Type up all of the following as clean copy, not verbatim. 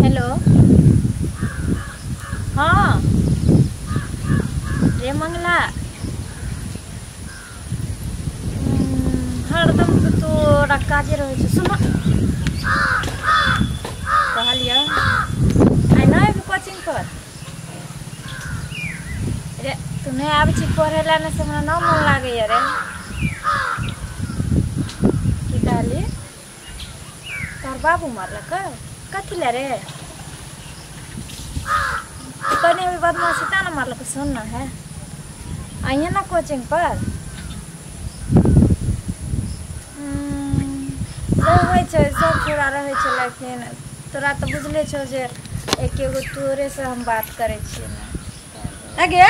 hello हाँ रे मंगला हरदम तो तोरा काजे रहे छ सुन कहलिया आई ना कोचिंग पर रे तू नहीं आबै छी पढ़े ला ने से हमरा ना मन लागे रे की कहली तार बाबू मारलक कथी ले रे कने भी बदमाशी ता ना मारलक सुन ना है आइए ना कोचिंग पर रहे छ सब छोड़ा रहे छ लेकिन तोरा तो बुझले छौ जे एकेगो तोरे से हम बात करे छी ना अगे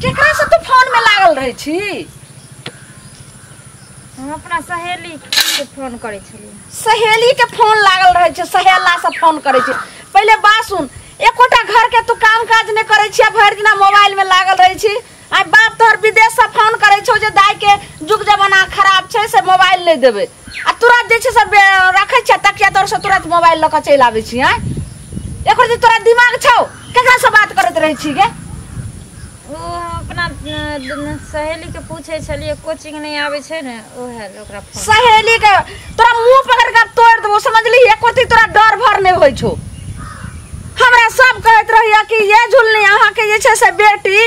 केकरा से तू फोन में लागल रहे छी हम अपना सहेली के फोन करे छली सहेली के फोन लागल रहे छ सहेला से फोन करे छी पहले बात सुन एकोटा घर के तू काम काज ने करे छी भर दिन मोबाइल में लागल रहे छी आ बाप तोहर विदेश से फोन करे छौ जे दाई के जुग जमाना खराब छै से मोबाइल नहीं देबे आ तुरंत जे छै सब रखे छ तकिया तोर से तुरंत मोबाइल लक चल आवे छी हैं एकर जे तोरा दिमाग छौ केकरा से बात करत रहे छी गे ओ अपना सहेली के पूछे छलिए कोचिंग नहीं आवे छे ने ओहे ओकरा फोन सहेली के तोरा मुंह पकड़ के तोड़ देबो समझली एकोती तोरा डर भर नहीं होय छौ हमरा सब कहत रहिया कि ये झुलनी अहाँ के जे छै से बेटी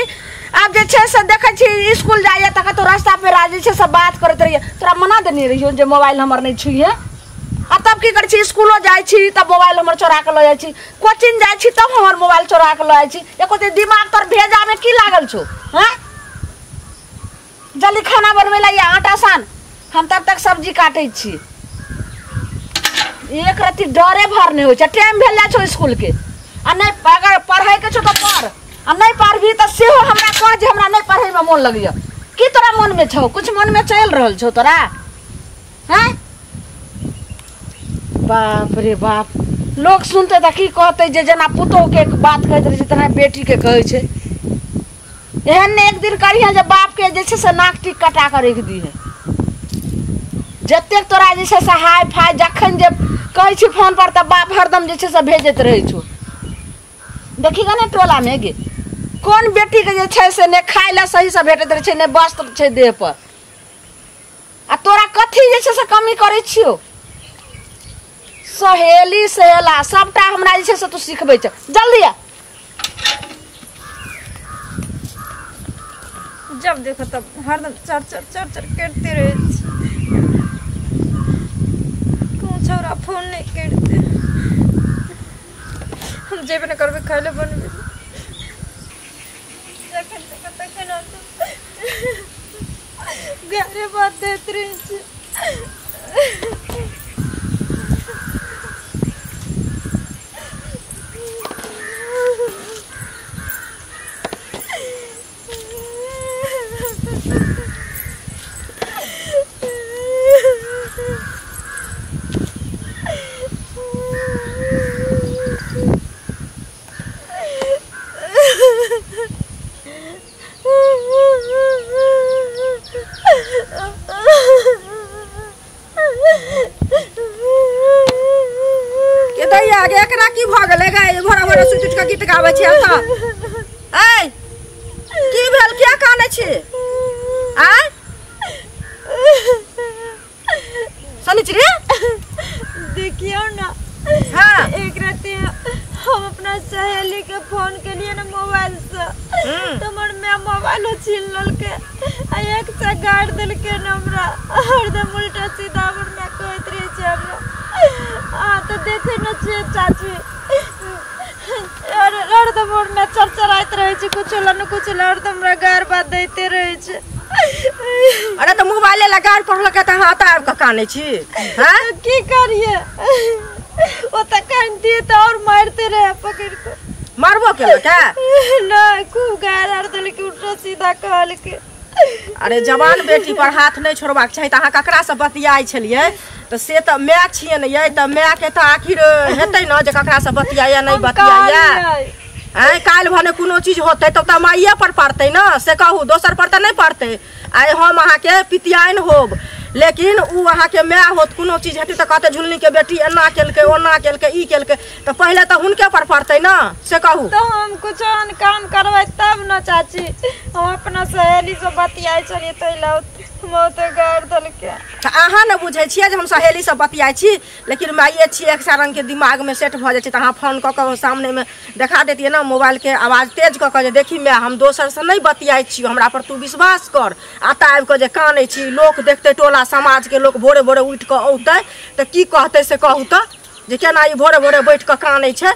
आप जे छै से देखै छी स्कूल जाइए तक तो रास्ता पे राजी छै सब बात करत रहिए तोरा मना देने रहियो जे मोबाइल हमर नहीं छुइए आ तब की कर छी स्कूलो जाय छी तब मोबाइल हमर चोरा के ल जाय छी कोचिंग जाय छी तब हमर मोबाइल चोरा के ल जाय छी एकोते दिमाग तोर भेजा में की लागल छौ हैं जल्दी खाना बनवे ला या आटा सान हम तब तक सब्जी काटै छी एक रति डरे भर नहीं होय छै टाइम भेल जा छौ स्कूल के आ नहीं अगर पढ़ाई के छौ तो पढ़ आ नहीं पढ़बी त सेहो हमरा कह जे हमरा नहीं पढ़े में मन लगिया की तोरा मन में छौ कुछ मन में चल रहल छौ तोरा हैं बाप रे बाप लोग सुनते त की कहते जे जना पुतो के बात कहत रहे तना बेटी के कहे छे एहन ने एक दिन करिया जे बाप के जे छे से नाक टिक कटा कर रख दी है जत्ते तोरा जे छे से हाय फाय जखन जे कहै छी फोन पर त बाप हरदम जे छे से भेजत रहे छौ देखी गा ने टोला में गे कौन बेटी के जे छे से ने खाय ला सही से भेटत रहे छे ने वस्त्र छे देह पर आ तोरा कथी जे छे से कमी करे छियो सहेली सहेला सबटा हमरा जे छे से तू सिखबै छ जल्दी आ जब देखो तब हरदम चर करते रहे कौन छोरा फोन नहीं करते हम जेबे न करबे खाइले बनबे जखन तखन गारे बात देत रहे छी आगे एकरा की भ गेलै गे भोरा भोरा सुति उठ के गीत गाबै छी त ए की भेल क्या काने छी आ सनिचरी देखियो ना हां एक रात हम अपना सहेली के फोन के लिए ना मोबाइल से तमर में मोबाइल छीन ललके आ एक से गाड़ दिल के हमरा हरदम उल्टा सीधा हमर में कहत रहे छै हमरा आ तो देखे न छे चाची हरदम मोर में चरचराइत रहे छै कुछ हरदम हमरा गार बात दैते रहे छै अरे तो मोबाइल लगाड़ पड़ल के त हाथ आब के काने छी हां की करिए ओ त कांती त और मारते रहे पकड़ के मारबो केला का नहीं खूब गार आर दिल के उल्टा सीधा कहल के अरे जवान बेटी पर हाथ नहीं छोड़बाक चाहिए त अहाँ ककरा से बतियाई छलिए तो से तो मैं छिए ने ये तो मैं के तो आखिर हेतै न जे ककरा से बतियाया नहीं बतियाया आइ काल भने कोनो चीज होतै तब तो माइए पर पड़तै न से कहू दोसर पर तो नहीं पड़तै आइ हम अहाँ के पितियाइन होब लेकिन उ अहाँ के मैं होत कोनो चीज हेतै तो कहते झुलनी के बेटी एना केलकै ओना केलकै ई केलकै तो पहले तो हुनके पर पड़तै न से कहू तो हम कुछ काम करबै तब न चाची हम अपना सहेली से बतियाइ छलिए तैला मौत गाड़ दलके अहाँ न बुझे छियै जे हम सहेली से बतियाइ छी लेकिन माइए छियै एक रंग के दिमाग में सेट भ जाइ छै त अहाँ फोन क के सामने में देखा देतियै न मोबाइल के आवाज तेज क के जे देखी मैं हम दोसर से नहीं बतियाइ छी हमरा पर तू विश्वास कर आता आबि के जे कानै छी लोक देखते टोला समाज के लोग भोरे भोरे उठ के औतै त की कहतै से कहू त जे केना ई भोरे भोरे बैठ के कानै छै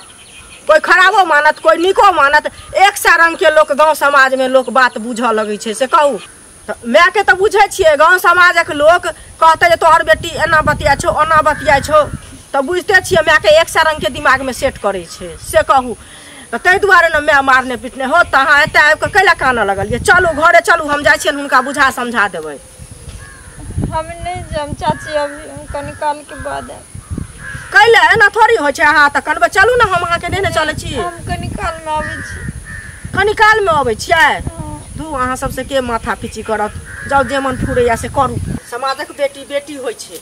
कोई खराबो मानत कोई निको मानत एक रंग के लोग गाँव समाज में लोग बात बुझ लगे छै से कहू मैं के तो बुझे छिए गाँव समाजक लोग कहते जे तोहर बेटी एना बतिया छो ओना बतिया छो तो बुझते छिए मैं के एक रंग के दिमाग में सेट करे छे से कहू तो तै दुआरे न मैं मारने पिटने हो त अहाँ एते आबि के कैला काना लगलिए चलू घरे चलू हम जाइ छियन हुनका बुझा समझा देबै हम नहीं जम चाची अभी कनी काल के बाद कैला एना थोड़ी हो छै अहाँ त कनबे चलू न हम अहाँ के नहीं चले छी हम कनी काल में आबै छी कनी काल में आबै छियै दू अहाँ सबसे के माथा पीची करत जाउ जे मन फुरैया से करू समाजक बेटी बेटी होइ छै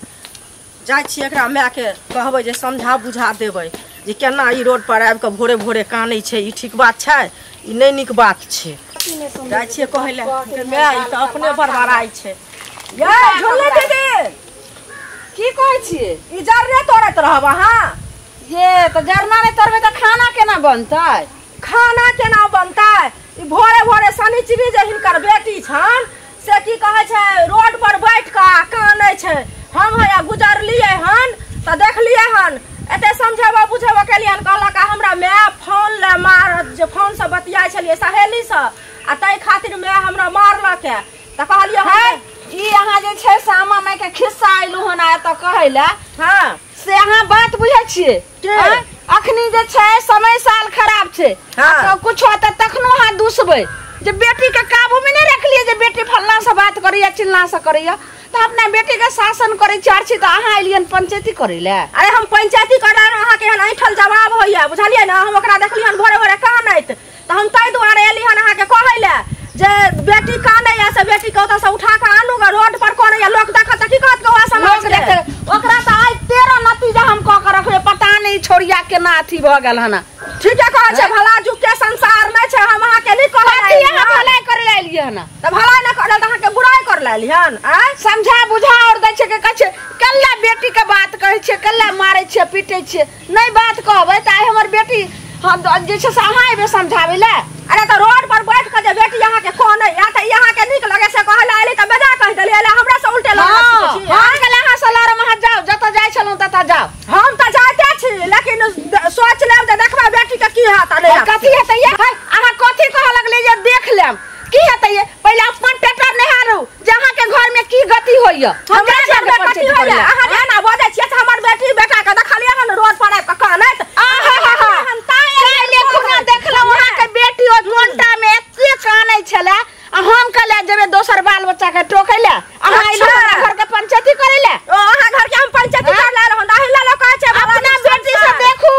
जाइ छी एकरा माय के कहबै जे समझा बुझा देबै जे केना ई रोड पर आबि के भोरे भोरे कानै छै ई ठीक बात छै ई नहीं नीक बात छै जाइ छियै कहै ले माय ई त अपने बरबराई छै ये झोले दीदी की कहै छियै ई जरने तोड़त रहब अहाँ ये तो जरना नहीं तोड़बै तो खाना केना बनतै खाना केना बनतै ई भोरे भोरे शनिचरी जे हिनकर बेटी छन से की कहै छै रोड पर बैठ के कानै छै हम हया गुजरलियै हन त देखलियै हन एते समझेबा बुझेबा केलियन कहलक हमरा माय फोन ले मार जे फोन से बतियाइ छलियै सहेली से आ तै खातिर माय हमरा मारलक त कहलियै है ई अहाँ जे छै सामा माय के खिस्सा आइलु हन आ त कहै ले हां से अहाँ बात बुझै छियै अखनी जे छै समय साल खराब छै तो कुछ होता तखनो हाथ दूसबै जे बेटी के काबू में नहीं रखलिए जे बेटी फल्ला से बात करिया चिल्ला से करिया तो अपना बेटी के शासन करे चार छी तो अहाँ एलियन पंचायती करे ले अरे हम पंचायती करा अहाँ के हन ऐठल जवाब होइया बुझलियै न हम ओकरा देखलियन भोरे भोरे कानैत त हम तै दुआरे एलियन अहाँ के कहै ले जे बेटी कानैया से बेटी के ओतऽ से उठा के आनू ग रोड पर करैया लोक देखत त की कहत के समाज देखे ओकरा त आज 13 नतीजा हम क के रखबे पता नहीं छोड़िया केना अथी भ गेल हन ठीक है कहै छै भला जुग के संसार नै छै हम अहाँ के नहीं कहै अहाँ भलाई करे ले एलियै हन त भलाई न करल त अहाँ के बुराई कर ले एलियन आ समझा बुझा और दै छै के कहै छै कल्ला बेटी के बात कहै छै कल्ला मारै छै पीटै छै नहीं बात कहबै त आइ हमर बेटी हम जे छै से अहाँ एबे समझाबै ले अरे तो रोड पर बैठ के जे बेटी यहाँ के कोन या त यहाँ के निक लगे से कहला एली त बेजा कह देली एला हमरा से उल्टे लगा छी हम के लहा सलार में जाओ जत जाय छलौ तत जाओ हम त जाते छी लेकिन सोच लेब जे देखबा बेटी के की हाथ आले कथि हेतै अहाँ कथि कह लगले जे देख लेब की हेतै पहले अपन टेटर नहारू जहां के घर में की गति होइया हमरा घर में कथि होइया अहाँ जाना बजै छियै त हमर बेटी बेटा के देखलियै हन रोड पर आब के कानैत हम ताए ले खुना देखलौ वहां के बेटी ओ मोंटा में एते कानै छले हम कहले जेबे दोसर बाल बच्चा के टोकै ले अहाँ इलो घर के पंचायती करे ले अहाँ घर के हम पंचायती कर ले रहन अहिला लोग कहै छै अपना बेटी से देखू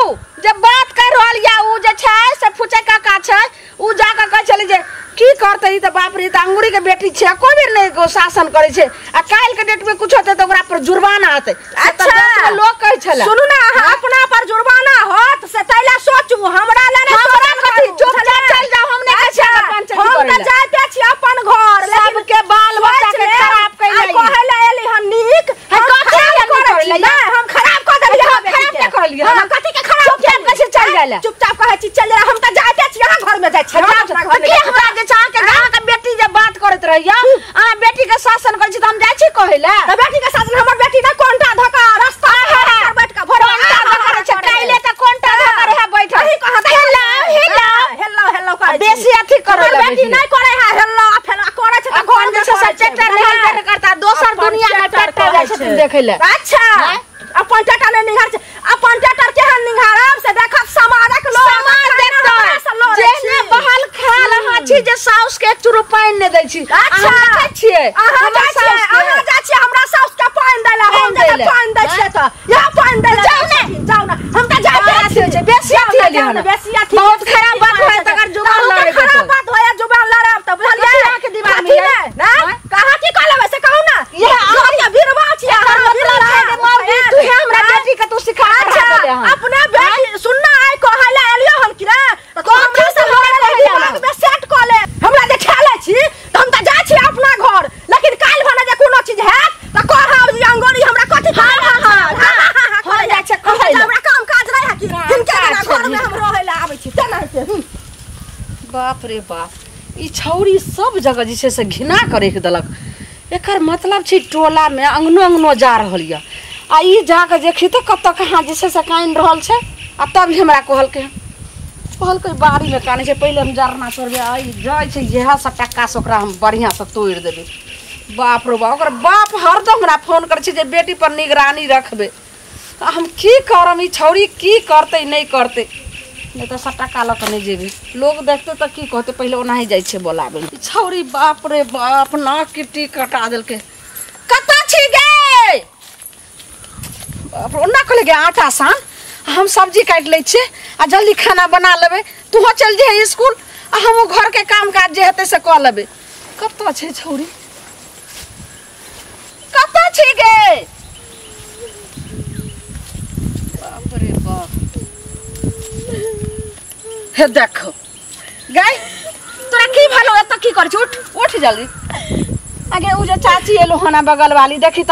जब बात कर रहल या उ जे छै से फुचे काका छै उ जाके कहै छले जे की करतै त बाप रे त अंगूरी के बेटी छै कोई भी नहीं शासन करे छै आ काल के डेट में कुछ होतै त ओकरा पर जुर्माना होतै अच्छा लोग कहै छले सुनू ना अपना पर जुर्माना होत से तैला सोचू हमरा ले नै हमरा कथि चुपचाप चल जाओ हम नहीं कहै छै पंचायती करे हम त जाते छी अपन घर सब के बाल बच्चा के खराब कैले कहै ले एली हन नीक हम कथि करे ले हम खराब कर देलियै हम खराब के कहलियै हम कथि के खराब चुपचाप कैसे चल जाले चुपचाप कहै छी चल हम त जाते छी अहाँ घर में जाइ छी हमरा जे चाह के गांव के बेटी जे बात करत रहिया आ बेटी के शासन करै छी त हम जाइ छी कहै ले त बेटी के शासन हमर बेटी न कोनटा धका रास्ता पर बैठ के भोर करे छै काइले त कोनटा धका रहे बैठल हेलो हेलो हेलो हेलो कहै बेसी अथी करे ले बेटी नै करे है हेलो फेला करे छै त कोन जे से ट्रैक्टर नहीं करता दोसर दुनिया में ट्रैक्टर जाइ छै देखै ले अच्छा अपन ट्रैक्टर ने निहार छै अपन ट्रैक्टर केहन निहारब से देखत समाजक लोग समाज देखतै जेने बहल खाल अहाँ छी जे साउस के एक चुरु पाइन ने दै छी अच्छा देखै छियै अहाँ जाइ छियै हमरा साउस के पाइन दै ले हम पाइन दै हन बेसिया ठीक बहुत खराब बात है तकर जुबान लड़े खराब बात होया जुबान लड़ब त बुझलिए के दिमाग में है ना कहा की कहले वैसे कहू ना ये ये बीरवा छिया मतलब है कि मौगी तू है हमरा बेटी के तू सिखा के दे हम अपना बेटी सुनना आइ कहला एलियो हम कि ना तो हमरा से लड़े दिमाग में सेट क ले हमरा जे खेले छी त हम त जा छी अपना घर लेकिन काल भने जे कोनो चीज है त कह अंगोरी हमरा कथि हो जा छै कहै हमरा काम काज रहे कि किनके घर में हम रहै ला आबै छी तेना से बाप रे बाप ई छौरी सब जगह जे छै से घिना करे के दलक एकर मतलब छै टोला में अंगनो अंगनो जा रहल य आ ई जाके देखी तो कत कहाँ जे छै से काइन रहल छै आ तब हमरा कहलकै बाड़ी में काने छै पहले हम जरना छोड़बे आई जाय छै यह सब टक्का से ओकरा हम बढ़िया से तोड़ देबे बाप रे बाप ओकर बाप हरदम हमरा फोन करे छै जे बेटी पर निगरानी रखबे हम की करम ई छौरी की करते नहीं करते नहीं तो सब टका लक नहीं जेबे लोग देखते तो की कहते पहले ओना ही जाय छे बोलाबे छौरी बाप रे बाप ना किटी कटा देलके कत छी गे बाप रे ओना कहले गे आटा सान हम सब्जी काट ले छे आ जल्दी खाना बना लेबे तू हो चल जे स्कूल आ हम घर के काम काज जे हेते से क लेबे कत छे छौरी कत छी गे बाप रे बाप हे देखो गाय तोरा की भलो एत की कर उठ उठ जल्दी आगे उ जे चाची एलो हना बगल वाली देखी त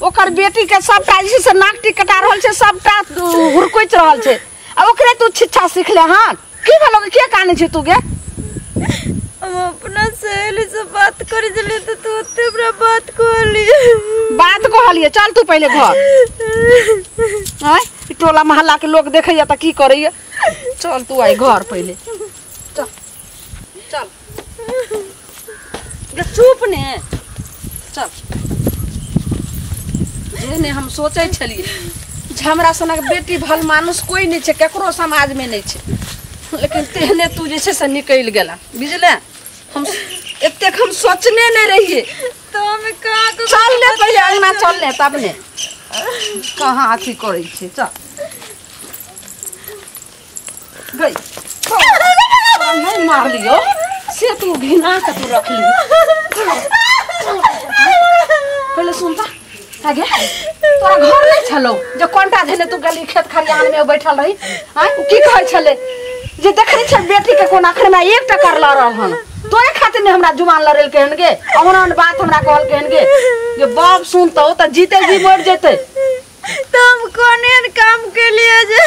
ओकर बेटी के सबटा जे से नाक टी कटा रहल छे सबटा हुरकोइत रहल छे आ ओकरे तू छिछा सीख ले हां की भलो के काने छे तू गे हम अपना सहेली से बात करे चले तो तू ओते बड़ा बात कहलिए चल तू पहले घर आय टोला मोहल्ला के लोग देखैया त की करैया चल तू आई घर पहले चल चल गे चुप ने चल जेने हम सोचे छलिए जे हमरा सनक बेटी भल मानुस कोई नहीं छे केकरो समाज में नहीं छे लेकिन तेहने तू जे छे से निकल गेला बुझले हम एतेक हम सोचने नहीं रहिए तो हम कहां चल ले पहले अंगना चल ले तब ने कहां अथी करै छे चल गई नहीं मार लियो से तू घिना के तू रख ली पहले सुनता आगे तोरा घर नहीं छलो जे कोंटा धेले तू गली खेत खरियान में बैठल रही हां की कहै छले जे देखै छ बेटी के कोन आखिर में 1 टका ल रहल हन तोरे खातिर ने हमरा जुबान लड़ेल कहन गे अमन बात हमरा कहल कहन गे जे बाप सुनतो त जीते जी मर जेते तो हम कोने काम के लिए जे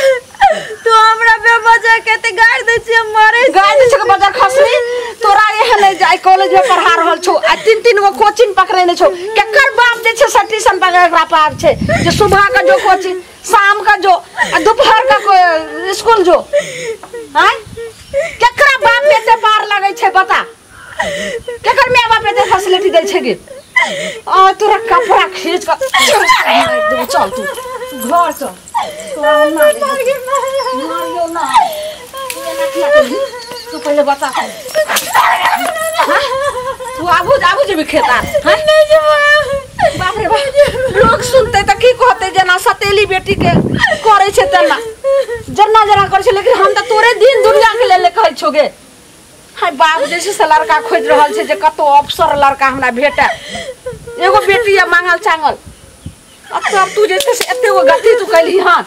तो हमरा बेवजह कहते गाड़ दे छी हम मारे गाड़ दे छ के बाजार खसली तोरा एहे ले जाय कॉलेज में पढ़ा रहल छौ आ 3 गो कोचिंग पकड़ने छौ केकर बाप जे छ सटीशन पकड़ एकरा पार छे जे सुबह का जो कोचिंग शाम का जो आ दोपहर का स्कूल जो हां केकरा बाप बेटे पार लागै छे बता केकर माय बाप एते फैसिलिटी दै छे गे आ तोरा कपड़ा खींच के चल तू घर चल तोरा मारियो ना तू पहले बता तू आबू जे भी खेता हां नहीं जब बाप रे बाप लोग सुनते त की कहते जना सतेली बेटी के करे छे तना जना करे छे लेकिन हम त तोरे दिन दुनिया के ले कहै छो गे हाय बाप जैसे से लड़का खोज रहल छे जे कतो अफसर लड़का हमरा भेटा एगो बेटी या मांगल चांगल अब तू जैसे से एते गो गलती तू कैली हां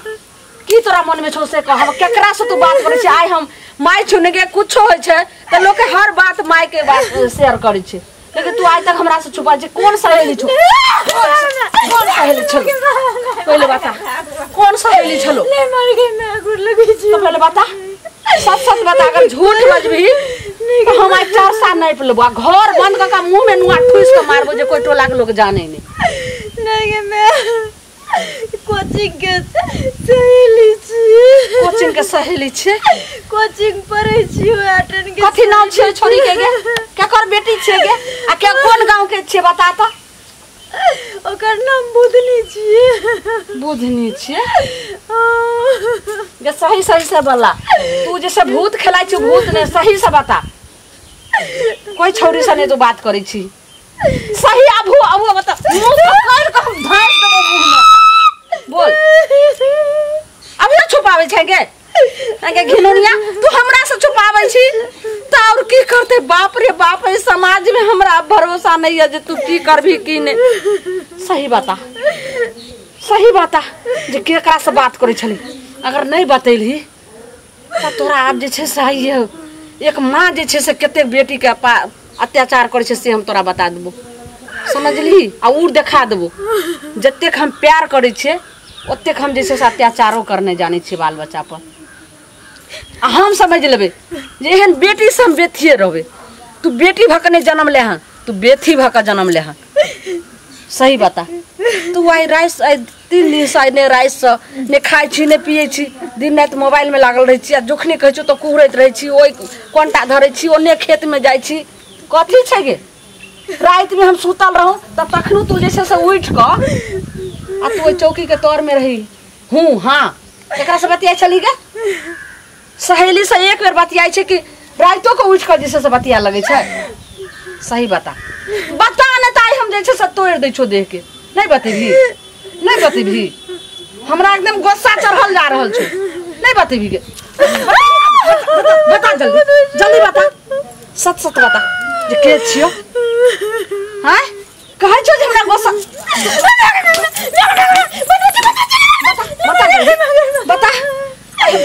की तोरा मन में छौ से कह केकरा से तू बात करे छे आय हम माय छुने के कुछ होय छे त लोग के हर बात माय के बात शेयर करे छे लेकिन तू आज तक हमरा से छुपा जे कौन सहेली छो कौन सहेली छलो पहले बता कौन सहेली छलो ले मर गई मैं गुड़ लगी छी तो पहले बता सच बता अगर झूठ बजबी तो हम आज 4 साल नहीं लेबो घर बंद का मुंह में नुआ ठूस के मारबो जे कोई टोला के लोग जाने नहीं गे मैं कोचिंग के सहेली छी कोचिंग के सहेली छे कोचिंग पढ़ै छी अटेंड के कथि नाम छे छोरी के गे केकर बेटी छे गे आ के कोन गांव के छे बता त ओकर नाम बुधनी छी बुधनी छे गे सही से बोला तू जैसे भूत खेलाइ छ भूत ने सही से बता कोई छोरी से ने तो बात करै छी सही अबू बता मुंह पकड़ के हम धास देबो मुंह में बोल अभी छुपावे छै गे के घिनौनिया तू हमरा से छुपावे छी त और की करते बाप रे बाप इस समाज में हमरा भरोसा नहीं है जे तू की करबी की ने सही बाता जे केकरा से बात करे छली अगर नहीं बतैली त तोरा आप जे छे सही है एक माँ जे छे से कते बेटी के अत्याचार करे छे से हम तोरा बता देबो समझली आ उड़ देखा देबो जत्ते हम प्यार करे छे ओते हम जैसे अत्याचारों करने जाने छे बाल बच्चा पर हम समझ लेबे जे एहन बेटी से हम बेथिए रहबे तू बेटी भकने जन्म ले हन तू बेथी भक जन्म ले हन सही बता तू आई राइस 3 दिन से ने राइस ने खाई छी ने पिए छी दिन रात मोबाइल में लागल रही छी आ जोखने कहै छी तो कुहरैत रही छी ओइ कोंटा धरै छी ओने खेत में जाई छी कथी छै गे रात में हम सुतल रहूं तब तखनो तू जैसे से उठ क आ तू चौकी के तौर में रही हूं हां एकरा से बतिया चली गे सहेली से एक बेर बतियाई छै कि रातो को उठ क जैसे से बतिया लगे छै सही बता ने ताई हम जैसे से तोड़ दै छो देख के नहीं बतेबी हमरा एकदम गुस्सा चढ़ल जा रहल छै नहीं बतेबी गे बता जल्दी बता सच बता जे के छियो हां कहै छो जे हमरा गुस्सा बता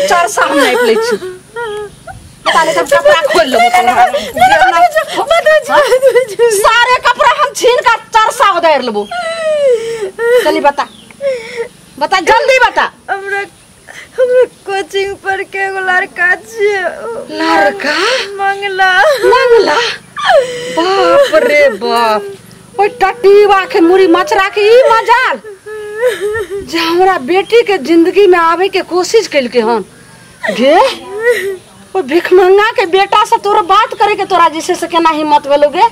4 साल नहीं प्ले छी बता ले सब कपड़ा खोल लो सारे कपड़ा हम छीन का 4 साल उधर लेबो चली बता जल्दी बता हमरा कोचिंग पर के एगो लड़का छिए लड़का मंगला बाप रे बाप ओइ टटीवा के मुरी मचरा के ई मजाल जे हमरा बेटी के जिंदगी में आवे के कोशिश कैलके हन गे ओ भिखमंगा के बेटा से तोरा बात करे के तोरा जैसे से केना हिम्मत भेलोगे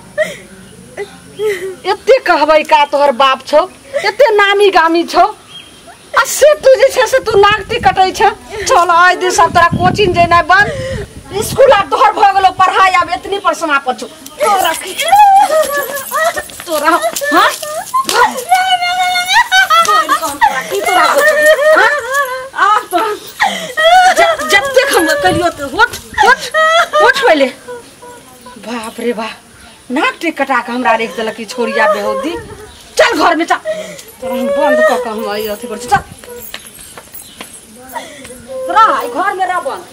एते कहबै का तोहर बाप छौ एते नामी गामी छौ आ से तू जैसे से तू नाकती कटै छ चल आइ दिन सब तोरा कोचिंग जेना बंद स्कूल आ तोहर भ गेलो पढ़ाई अब इतनी पर समाप्त छौ तोरा हां जब तक हम करियो तो होठ पहले बाप रे बाप नाक टिक कटा के हमरा रेख देलक की छोरिया बेहोदी चल घर में चल तोरा हम बंद क के हम आई अथी कर चल तोरा घर में रह बंद